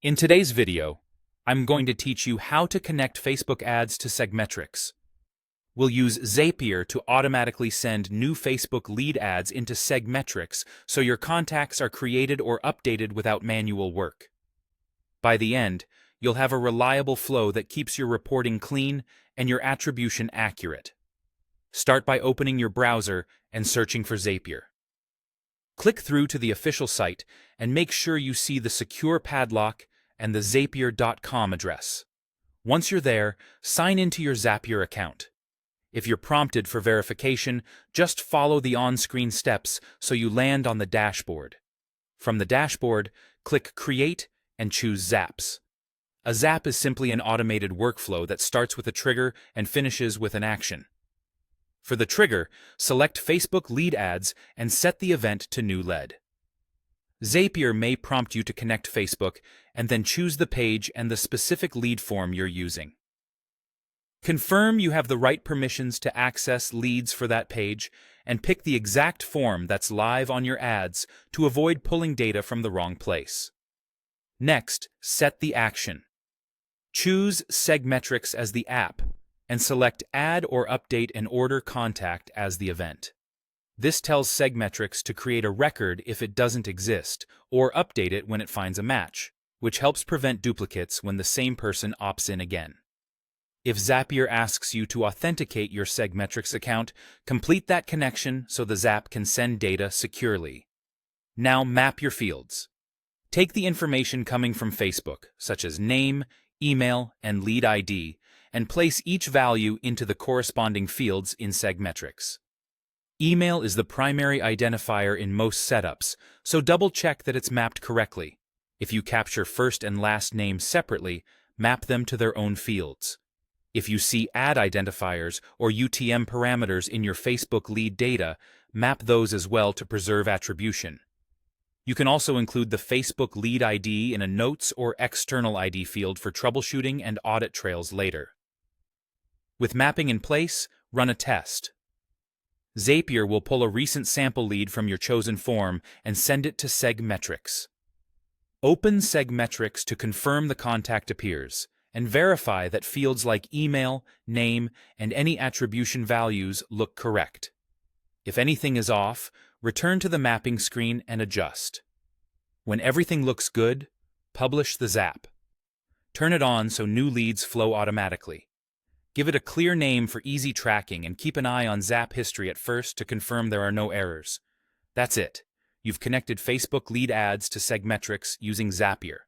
In today's video, I'm going to teach you how to connect Facebook ads to Segmetrics. We'll use Zapier to automatically send new Facebook lead ads into Segmetrics so your contacts are created or updated without manual work. By the end, you'll have a reliable flow that keeps your reporting clean and your attribution accurate. Start by opening your browser and searching for Zapier. Click through to the official site and make sure you see the secure padlock and the Zapier.com address. Once you're there, sign into your Zapier account. If you're prompted for verification, just follow the on-screen steps so you land on the dashboard. From the dashboard, click Create and choose Zaps. A zap is simply an automated workflow that starts with a trigger and finishes with an action. For the trigger, select Facebook lead ads and set the event to new lead. Zapier may prompt you to connect Facebook and then choose the page and the specific lead form you're using. Confirm you have the right permissions to access leads for that page and pick the exact form that's live on your ads to avoid pulling data from the wrong place. Next, set the action. Choose Segmetrics as the app and select Add or Update an Order Contact as the event. This tells Segmetrics to create a record if it doesn't exist, or update it when it finds a match, which helps prevent duplicates when the same person opts in again. If Zapier asks you to authenticate your Segmetrics account, complete that connection so the Zap can send data securely. Now map your fields. Take the information coming from Facebook, such as name, email, and lead ID, and place each value into the corresponding fields in Segmetrics. Email is the primary identifier in most setups, so double-check that it's mapped correctly. If you capture first and last names separately, map them to their own fields. If you see ad identifiers or UTM parameters in your Facebook lead data, map those as well to preserve attribution. You can also include the Facebook lead ID in a Notes or External ID field for troubleshooting and audit trails later. With mapping in place, run a test. Zapier will pull a recent sample lead from your chosen form and send it to Segmetrics. Open Segmetrics to confirm the contact appears, and verify that fields like email, name, and any attribution values look correct. If anything is off, return to the mapping screen and adjust. When everything looks good, publish the Zap. Turn it on so new leads flow automatically. Give it a clear name for easy tracking and keep an eye on Zap history at first to confirm there are no errors. That's it. You've connected Facebook lead ads to Segmetrics using Zapier.